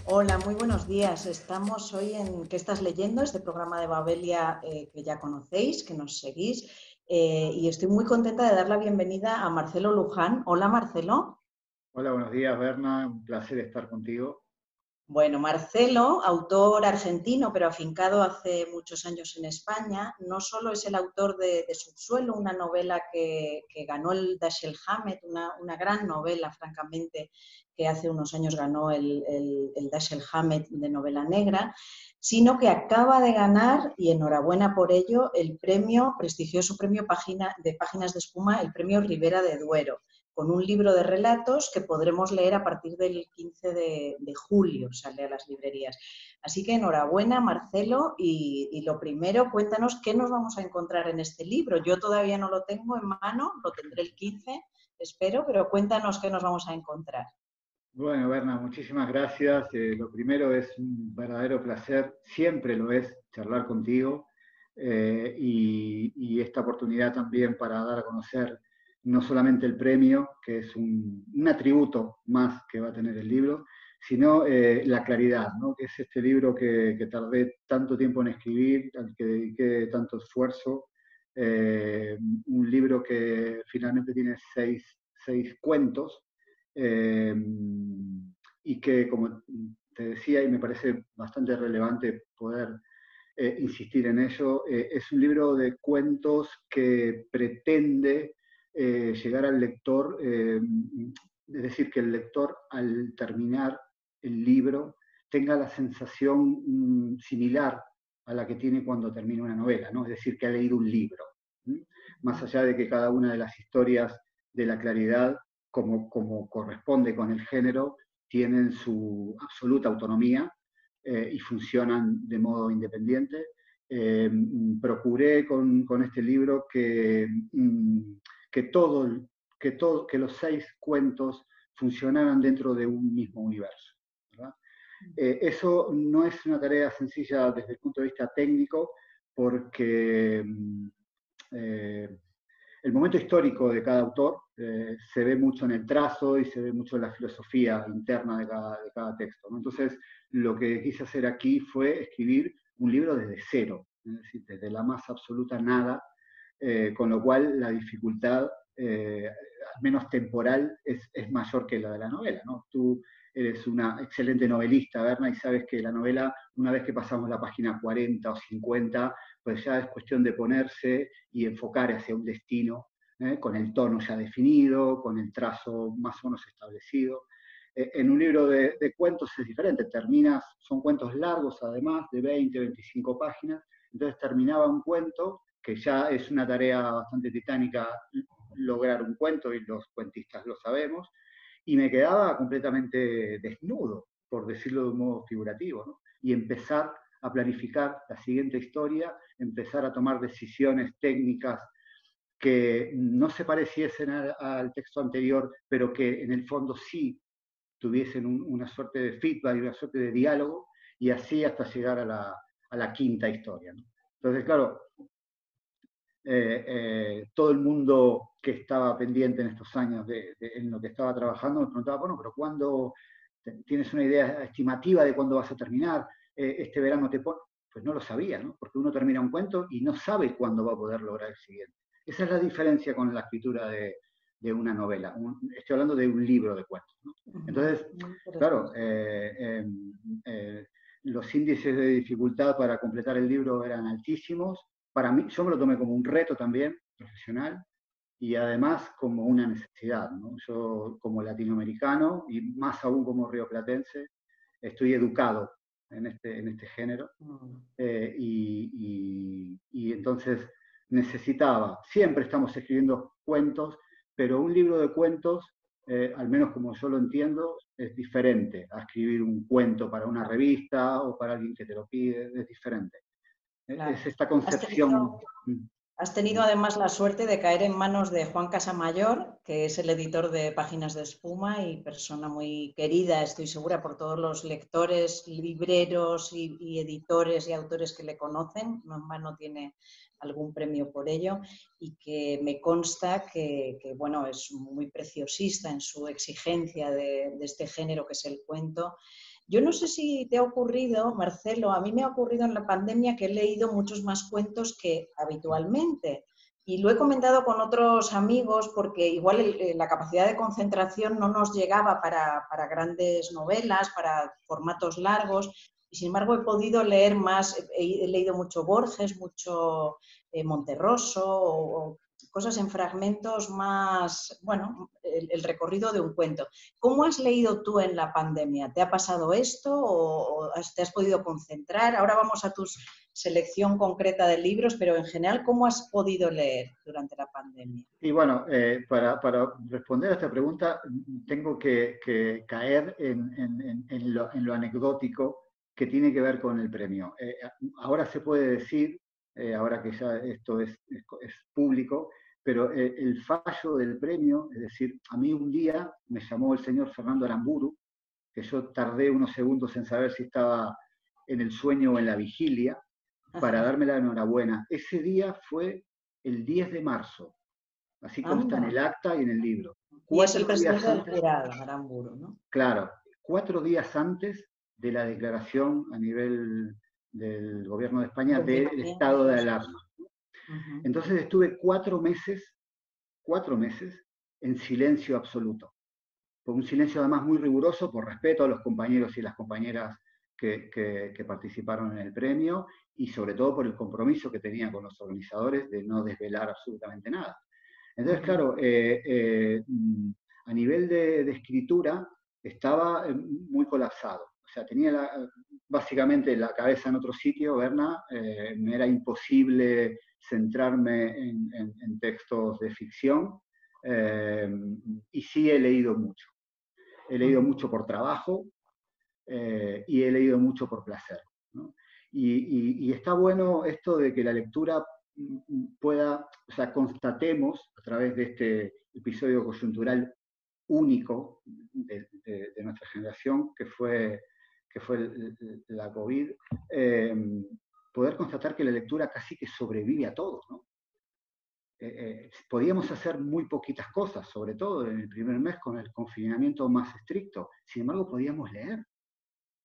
Hola, muy buenos días. Estamos hoy en ¿Qué estás leyendo? Este programa de Babelia que ya conocéis, que nos seguís. Y estoy muy contenta de dar la bienvenida a Marcelo Luján. Hola, Marcelo. Hola, buenos días, Berna. Un placer estar contigo. Bueno, Marcelo, autor argentino, pero afincado hace muchos años en España, no solo es el autor de Subsuelo, una novela que ganó el Dashiell Hammett, una gran novela, francamente, que hace unos años ganó el Dashiell Hammett de novela negra, sino que acaba de ganar, y enhorabuena por ello, el prestigioso premio de Páginas de Espuma, el premio Ribera de Duero, con un libro de relatos que podremos leer a partir del 15 de julio, sale a las librerías. Así que enhorabuena, Marcelo, y lo primero, cuéntanos qué nos vamos a encontrar en este libro. Yo todavía no lo tengo en mano, lo tendré el 15, espero, pero cuéntanos qué nos vamos a encontrar. Bueno, Berna, muchísimas gracias. Lo primero es un verdadero placer, siempre lo es, charlar contigo y esta oportunidad también para dar a conocer no solamente el premio, que es un atributo más que va a tener el libro, sino la claridad, ¿no? Que es este libro que tardé tanto tiempo en escribir, al que dediqué tanto esfuerzo. Un libro que finalmente tiene seis cuentos eh, y que, como te decía, y me parece bastante relevante poder insistir en ello, es un libro de cuentos que pretende llegar al lector, es decir, que el lector al terminar el libro tenga la sensación similar a la que tiene cuando termina una novela, ¿no? Es decir, que ha leído un libro. Más allá de que cada una de las historias de la claridad, como corresponde con el género, tienen su absoluta autonomía y funcionan de modo independiente. Procuré con este libro que los 6 cuentos funcionaran dentro de un mismo universo, ¿verdad? Eso no es una tarea sencilla desde el punto de vista técnico, porque eh, el momento histórico de cada autor se ve mucho en el trazo y se ve mucho en la filosofía interna de cada texto, ¿no? Entonces, lo que quise hacer aquí fue escribir un libro desde cero, es decir, desde la más absoluta nada, con lo cual la dificultad, al menos temporal, es mayor que la de la novela, ¿no? Tú eres una excelente novelista, Berna, y sabes que la novela, una vez que pasamos la página 40 o 50, pues ya es cuestión de ponerse y enfocar hacia un destino, con el tono ya definido, con el trazo más o menos establecido. En un libro de cuentos es diferente, son cuentos largos además, de 20, 25 páginas, entonces terminaba un cuento, que ya es una tarea bastante titánica lograr un cuento, y los cuentistas lo sabemos, y me quedaba completamente desnudo, por decirlo de un modo figurativo, ¿no? Y empezar a planificar la siguiente historia, empezar a tomar decisiones técnicas que no se pareciesen al texto anterior, pero que en el fondo sí tuviesen una suerte de feedback y una suerte de diálogo, y así hasta llegar a la quinta historia, ¿no? Entonces, claro, todo el mundo que estaba pendiente en estos años en lo que estaba trabajando me preguntaba, bueno, pero ¿cuándo tienes una idea estimativa de cuándo vas a terminar? Este verano te pones. Pues no lo sabía, ¿no? Porque uno termina un cuento y no sabe cuándo va a poder lograr el siguiente. Esa es la diferencia con la escritura de una novela. Estoy hablando de un libro de cuentos, ¿no? Entonces, claro, los índices de dificultad para completar el libro eran altísimos. Para mí, yo me lo tomé como un reto también profesional, y además como una necesidad, ¿no? Yo, como latinoamericano y más aún como rioplatense, estoy educado en este género, y entonces necesitaba, siempre estamos escribiendo cuentos, pero un libro de cuentos, al menos como yo lo entiendo, es diferente a escribir un cuento para una revista o para alguien que te lo pide, es diferente. Claro. Es esta ¿Has concepción. tenido, Has tenido además la suerte de caer en manos de Juan Casamayor, que es el editor de Páginas de Espuma y persona muy querida, estoy segura, por todos los lectores, libreros y editores y autores que le conocen. No en vano tiene algún premio por ello, y que me consta que bueno, es muy preciosista en su exigencia de este género que es el cuento. Yo no sé si te ha ocurrido, Marcelo, a mí me ha ocurrido en la pandemia que he leído muchos más cuentos que habitualmente. Y lo he comentado con otros amigos porque igual la capacidad de concentración no nos llegaba para grandes novelas, para formatos largos. Y sin embargo he podido leer más, he leído mucho Borges, mucho Monterroso o cosas en fragmentos más, bueno, el recorrido de un cuento. ¿Cómo has leído tú en la pandemia? ¿Te ha pasado esto o te has podido concentrar? Ahora vamos a tu selección concreta de libros, pero en general, ¿cómo has podido leer durante la pandemia? Y bueno, para responder a esta pregunta, tengo que caer en lo anecdótico que tiene que ver con el premio. Ahora se puede decir, ahora que ya esto es público, pero el fallo del premio, es decir, a mí un día me llamó el señor Fernando Aramburu, que yo tardé unos segundos en saber si estaba en el sueño o en la vigilia, para darme la enhorabuena. Ese día fue el 10 de marzo, así consta en Anda. el acta y en el libro. Y es el 4 días presidente del antes, jurado, Aramburu, ¿no? claro, 4 días antes de la declaración a nivel del gobierno de España del estado Confinamiento, de eso. alarma. Uh-huh. Entonces estuve 4 meses en silencio absoluto. Fue un silencio además muy riguroso por respeto a los compañeros y las compañeras que participaron en el premio y sobre todo por el compromiso que tenía con los organizadores de no desvelar absolutamente nada. Entonces, Uh-huh. claro, a nivel de escritura estaba muy colapsado. O sea, tenía básicamente la cabeza en otro sitio, Berna. Me era imposible centrarme en textos de ficción. Y sí he leído mucho. He leído Uh-huh. mucho por trabajo y he leído mucho por placer, ¿no? Y está bueno esto de que la lectura pueda, o sea, constatemos a través de este episodio coyuntural único de nuestra generación, que fue la COVID, poder constatar que la lectura casi que sobrevive a todo, ¿no? Podíamos hacer muy poquitas cosas, sobre todo en el primer mes con el confinamiento más estricto. Sin embargo, podíamos leer,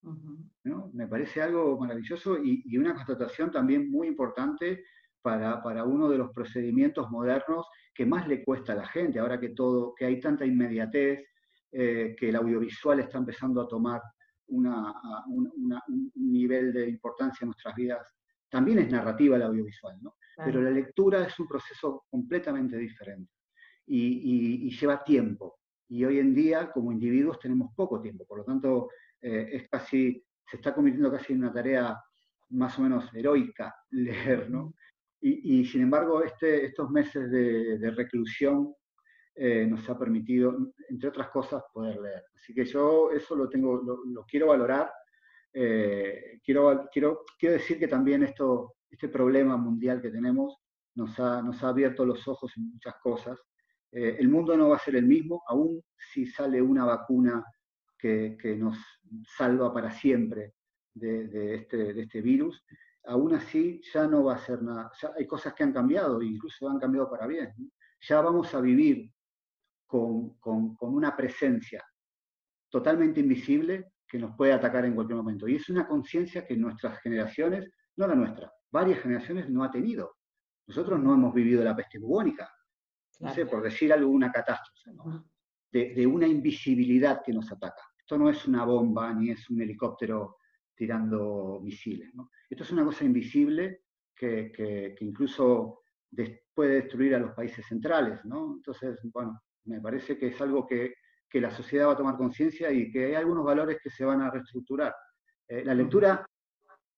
Uh-huh. ¿no? Me parece algo maravilloso y una constatación también muy importante para uno de los procedimientos modernos que más le cuesta a la gente, ahora que hay tanta inmediatez, que el audiovisual está empezando a tomar un nivel de importancia en nuestras vidas. También es narrativa el audiovisual, ¿no? Pero Claro. la lectura es un proceso completamente diferente y lleva tiempo. Y hoy en día, como individuos, tenemos poco tiempo. Por lo tanto, se está convirtiendo casi en una tarea más o menos heroica leer, ¿no? Y sin embargo, estos meses de reclusión nos ha permitido, entre otras cosas, poder leer. Así que yo eso lo quiero valorar. Quiero decir que también este problema mundial que tenemos nos ha abierto los ojos en muchas cosas. El mundo no va a ser el mismo, aún si sale una vacuna que nos salva para siempre de este virus. Aún así, ya no va a ser nada. Ya hay cosas que han cambiado, incluso han cambiado para bien, ¿no? Ya vamos a vivir con una presencia totalmente invisible que nos puede atacar en cualquier momento. Y es una conciencia que nuestras generaciones, no la nuestra, varias generaciones no ha tenido. Nosotros no hemos vivido la peste bubónica, no sé, Claro. por decir algo, una catástrofe, ¿no? Uh-huh. De una invisibilidad que nos ataca. Esto no es una bomba ni es un helicóptero tirando misiles, ¿no? Esto es una cosa invisible que incluso puede destruir a los países centrales, ¿no? Entonces, bueno, me parece que es algo que la sociedad va a tomar conciencia y que hay algunos valores que se van a reestructurar. La lectura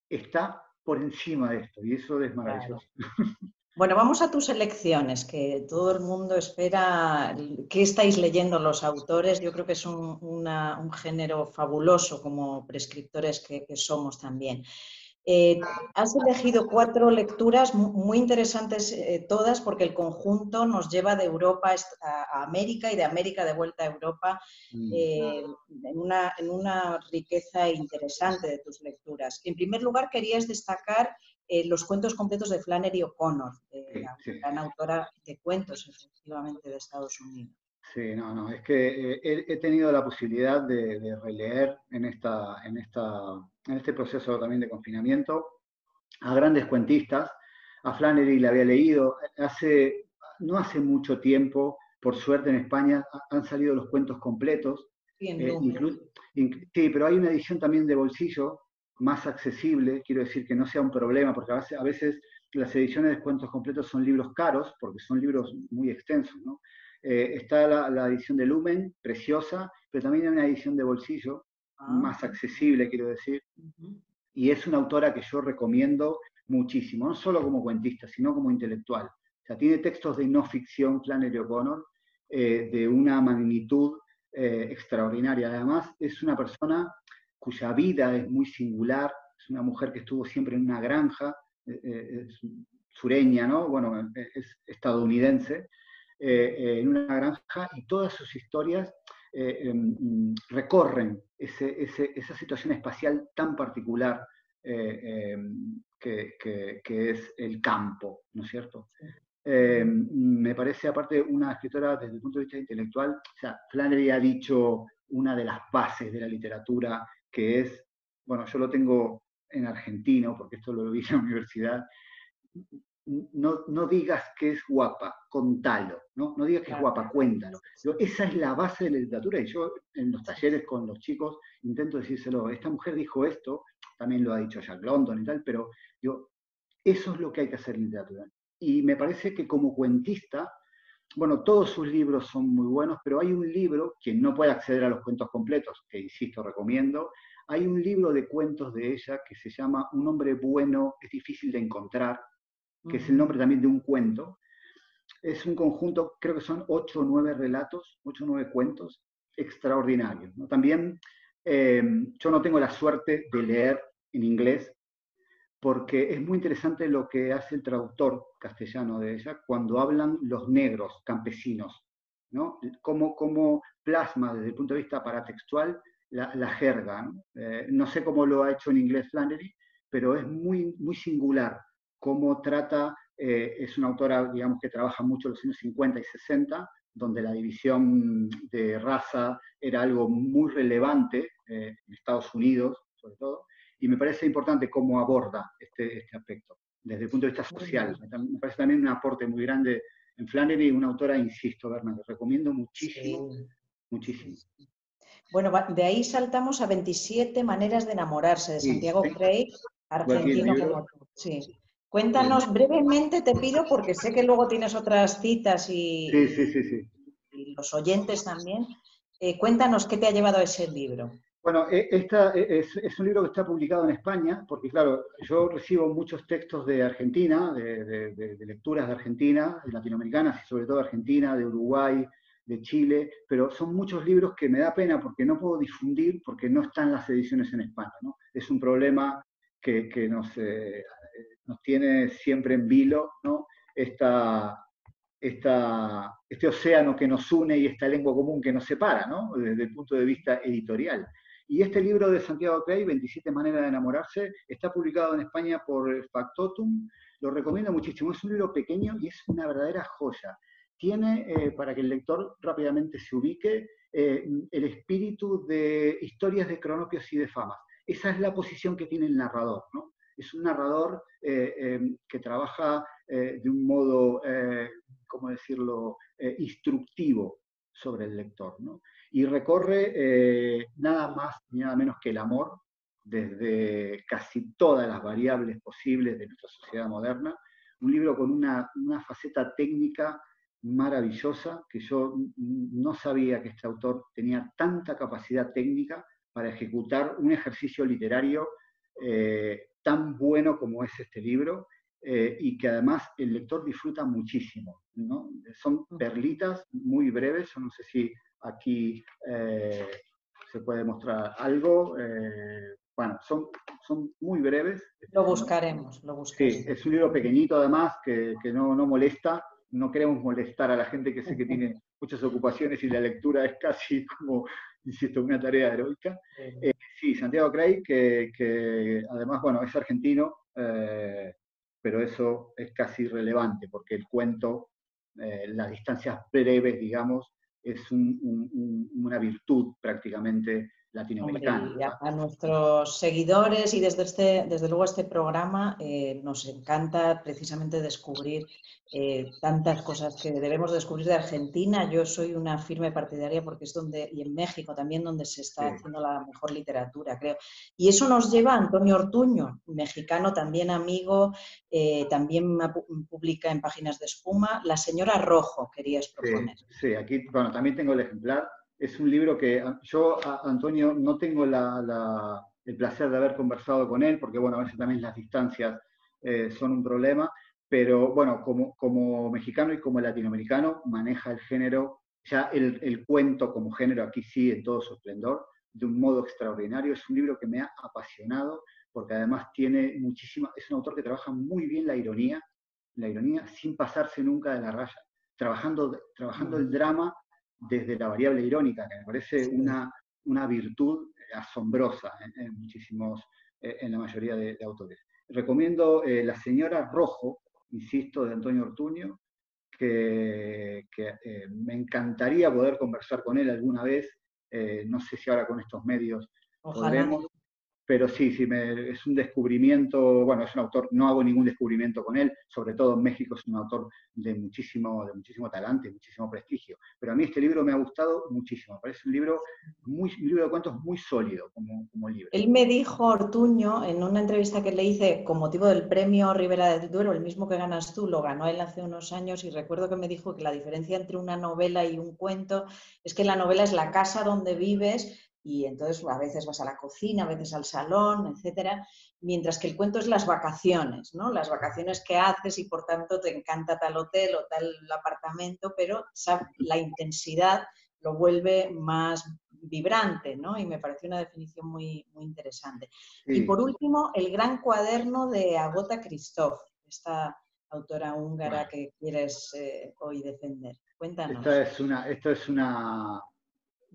está por encima de esto y eso es Claro. maravilloso. Bueno, vamos a tus elecciones, que todo el mundo espera. ¿Qué estáis leyendo los autores? Yo creo que es un género fabuloso como prescriptores que somos también. Has elegido 4 lecturas muy interesantes todas, porque el conjunto nos lleva de Europa a América y de América de vuelta a Europa, en una riqueza interesante de tus lecturas. En primer lugar, querías destacar los cuentos completos de Flannery O'Connor, Sí, la sí. gran autora de cuentos, efectivamente, de Estados Unidos. Sí, no, es que he tenido la posibilidad de releer en este proceso también de confinamiento a grandes cuentistas. A Flannery le había leído, no hace mucho tiempo, por suerte en España han salido los cuentos completos. Sí, en Lumen. Sí, pero hay una edición también de bolsillo, más accesible, quiero decir que no sea un problema, porque a veces las ediciones de cuentos completos son libros caros, porque son libros muy extensos, ¿no? Está la edición de Lumen, preciosa, pero también hay una edición de bolsillo, Ah, más accesible, quiero decir, y es una autora que yo recomiendo muchísimo, no solo como cuentista, sino como intelectual. O sea, tiene textos de no ficción, Flannery O'Connor, de una magnitud extraordinaria. Además, es una persona cuya vida es muy singular, es una mujer que estuvo siempre en una granja, es sureña, ¿no? Bueno, es estadounidense, en una granja, y todas sus historias recorren esa situación espacial tan particular que es el campo, ¿no es cierto? Me parece, aparte, una escritora desde el punto de vista intelectual. O sea, Flannery ha dicho una de las bases de la literatura, que es, bueno, yo lo tengo en argentino, porque esto lo vi en la universidad: no digas que es guapa, contalo, ¿no? Digas que es guapa, cuéntalo. Esa es la base de la literatura, y yo en los talleres con los chicos intento decírselo: esta mujer dijo esto, también lo ha dicho Jack London y tal, pero yo, eso es lo que hay que hacer en literatura. Y me parece que como cuentista, bueno, todos sus libros son muy buenos, pero hay un libro, quien no puede acceder a los cuentos completos, que insisto, recomiendo. Hay un libro de cuentos de ella que se llama Un hombre bueno es difícil de encontrar, que es el nombre también de un cuento. Es un conjunto, creo que son 8 o 9 relatos, 8 o 9 cuentos extraordinarios, ¿no? También yo no tengo la suerte de leer en inglés, porque es muy interesante lo que hace el traductor castellano de ella cuando hablan los negros campesinos, ¿no? Cómo plasma desde el punto de vista paratextual la jerga, ¿no? No sé cómo lo ha hecho en inglés Flannery, pero es muy, muy singular cómo trata. Es una autora, digamos, que trabaja mucho en los años 50 y 60, donde la división de raza era algo muy relevante, en Estados Unidos sobre todo, y me parece importante cómo aborda este aspecto desde el punto de vista social. Me parece también un aporte muy grande en Flannery, una autora, insisto, Berna, que recomiendo muchísimo, sí. muchísimo. Bueno, de ahí saltamos a 27 maneras de enamorarse, de Sí, Santiago Craig, tengo aquí el argentino libro. como tú. Sí. Cuéntanos brevemente, te pido, porque sé que luego tienes otras citas Sí, sí, sí, sí. y los oyentes también. Cuéntanos qué te ha llevado a ese libro. Bueno, es un libro que está publicado en España, porque claro, yo recibo muchos textos de Argentina, de lecturas de Argentina, de latinoamericanas y sobre todo de Argentina, de Uruguay, de Chile, pero son muchos libros que me da pena porque no puedo difundir, porque no están las ediciones en España, ¿no? Es un problema que nos tiene siempre en vilo, ¿no? Este océano que nos une y esta lengua común que nos separa, ¿no? Desde el punto de vista editorial. Y este libro de Santiago Craig, 27 maneras de enamorarse, está publicado en España por Factotum. Lo recomiendo muchísimo. Es un libro pequeño y es una verdadera joya. Tiene, para que el lector rápidamente se ubique, el espíritu de historias de cronopios y de famas. Esa es la posición que tiene el narrador, ¿no? Es un narrador que trabaja de un modo, ¿cómo decirlo?, instructivo sobre el lector, ¿no? Y recorre nada más ni nada menos que el amor, desde casi todas las variables posibles de nuestra sociedad moderna. Un libro con una faceta técnica maravillosa, que yo no sabía que este autor tenía tanta capacidad técnica para ejecutar un ejercicio literario tan bueno como es este libro, y que además el lector disfruta muchísimo, ¿no? Son perlitas muy breves. Yo no sé si aquí se puede mostrar algo. Bueno, son muy breves. Lo buscaremos, lo Sí, buscaremos. es un libro pequeñito además, que no molesta. No queremos molestar a la gente, que sé que tiene muchas ocupaciones y la lectura es casi como, insisto, una tarea heroica. Sí, Santiago Craig, que además, bueno, es argentino, pero eso es casi irrelevante, porque el cuento, las distancias breves, digamos, es una virtud prácticamente Hombre, latinoamericana, y ¿verdad? a nuestros seguidores y desde luego este programa nos encanta precisamente descubrir tantas cosas que debemos descubrir de Argentina. Yo soy una firme partidaria porque es donde, y en México también, donde se está Sí, haciendo la mejor literatura, creo. Y eso nos lleva a Antonio Ortuño, mexicano, también amigo, también publica en Páginas de Espuma. La señora Rojo, querías proponer. sí, aquí, bueno, también tengo el ejemplar. Es un libro que yo, Antonio, no tengo el placer de haber conversado con él, porque bueno, a veces también las distancias son un problema, pero bueno, como mexicano y como latinoamericano, maneja el género, ya el cuento como género aquí sí, en todo su esplendor, de un modo extraordinario. Es un libro que me ha apasionado, porque además tiene muchísima, es un autor que trabaja muy bien la ironía sin pasarse nunca de la raya, trabajando el drama desde la variable irónica, que me parece Sí. una virtud asombrosa en la mayoría de autores. Recomiendo La señora Rojo, insisto, de Antonio Ortuño, que me encantaría poder conversar con él alguna vez. No sé si ahora con estos medios Ojalá. podremos, pero sí, es un descubrimiento. Bueno, es un autor, no hago ningún descubrimiento con él, sobre todo en México es un autor de muchísimo talante, muchísimo prestigio, pero a mí este libro me ha gustado muchísimo, me parece un libro de cuentos muy sólido como libro. Él me dijo, Ortuño, en una entrevista que le hice con motivo del premio Ribera del Duero, el mismo que ganas tú, lo ganó él hace unos años, y recuerdo que me dijo que la diferencia entre una novela y un cuento es que la novela es la casa donde vives y entonces a veces vas a la cocina, a veces al salón, etcétera, mientras que el cuento es las vacaciones, ¿no? Las vacaciones que haces y por tanto te encanta tal hotel o tal apartamento, pero la intensidad lo vuelve más vibrante, ¿no? Y me pareció una definición muy, muy interesante. Y Sí, por último, el gran cuaderno de Agota Christoph, esta autora húngara bueno, que quieres hoy defender. esta Cuéntanos. es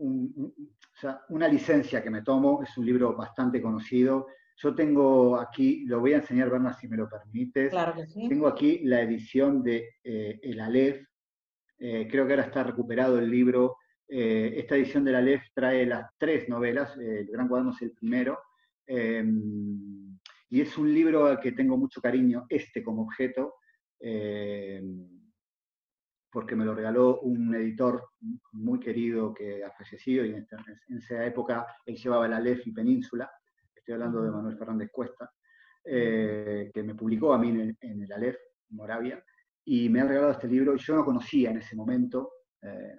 o sea, una licencia que me tomo, es un libro bastante conocido. Yo tengo aquí, lo voy a enseñar, Berna, si me lo permites, Claro que sí. tengo aquí la edición de El Aleph. Creo que ahora está recuperado el libro. Esta edición del Aleph trae las 3 novelas, El Gran Cuaderno es el primero, eh, y es un libro al que tengo mucho cariño, como objeto, eh, porque me lo regaló un editor muy querido que ha fallecido, y en esa época él llevaba el Aleph y Península. Estoy hablando de Manuel Fernández Cuesta, que me publicó a mí en el Aleph, Moravia, y me ha regalado este libro. Yo no conocía en ese momento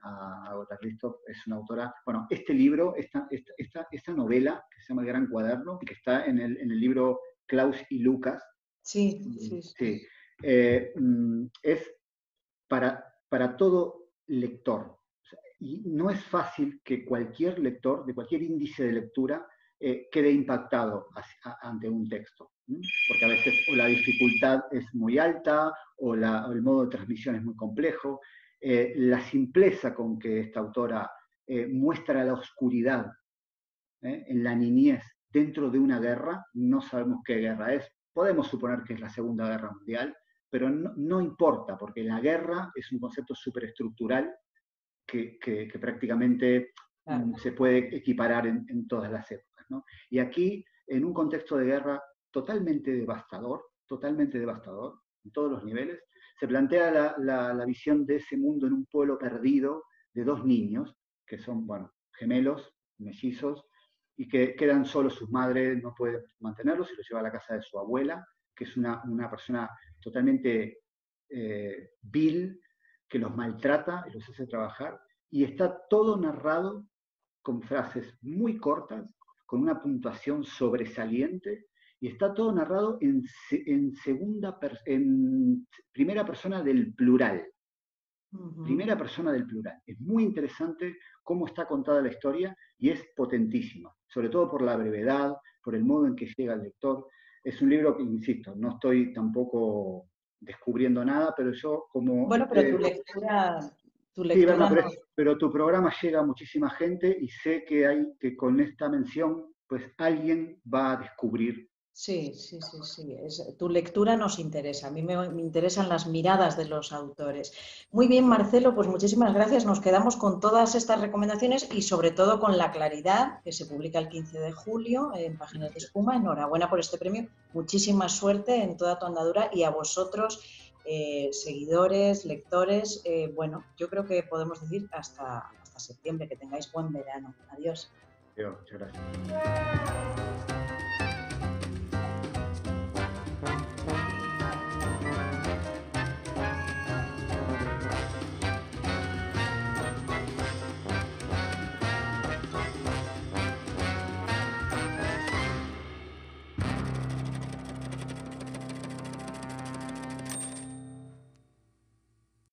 a Agota Christoph. Es una autora. Bueno, este libro, esta novela, que se llama El Gran Cuaderno, que está en el libro Klaus y Lucas, Sí, sí, sí, sí. es para todo lector. O sea, y no es fácil que cualquier lector, de cualquier índice de lectura, quede impactado ante un texto, ¿sí? Porque a veces o la dificultad es muy alta o el modo de transmisión es muy complejo. La simpleza con que esta autora muestra la oscuridad en la niñez dentro de una guerra, no sabemos qué guerra es, podemos suponer que es la Segunda Guerra Mundial, pero no importa, porque la guerra es un concepto superestructural que prácticamente Claro. se puede equiparar en todas las épocas, ¿no? Y aquí, en un contexto de guerra totalmente devastador, en todos los niveles, se plantea la visión de ese mundo en un pueblo perdido de 2 niños, que son, bueno, gemelos, mellizos, y que quedan solos. Sus madres no pueden mantenerlos y los lleva a la casa de su abuela, que es una persona totalmente vil, que los maltrata y los hace trabajar, y está todo narrado con frases muy cortas, con una puntuación sobresaliente, y está todo narrado en primera persona del plural. Primera persona del plural. Es muy interesante cómo está contada la historia y es potentísima, sobre todo por la brevedad, por el modo en que llega al lector. Es un libro que, insisto, no estoy tampoco descubriendo nada, pero yo como Bueno, pero tu sí, Berna, lectura nos... pero tu programa llega a muchísima gente y sé que con esta mención, pues alguien va a descubrir Sí, sí, sí, sí. Tu lectura nos interesa. A mí me interesan las miradas de los autores. Muy bien, Marcelo, pues muchísimas gracias. Nos quedamos con todas estas recomendaciones y sobre todo con La Claridad, que se publica el 15 de julio en Páginas de Espuma. Enhorabuena por este premio. Muchísima suerte en toda tu andadura y a vosotros, seguidores, lectores. Bueno, yo creo que podemos decir hasta septiembre. Que tengáis buen verano. Adiós. Muchas gracias.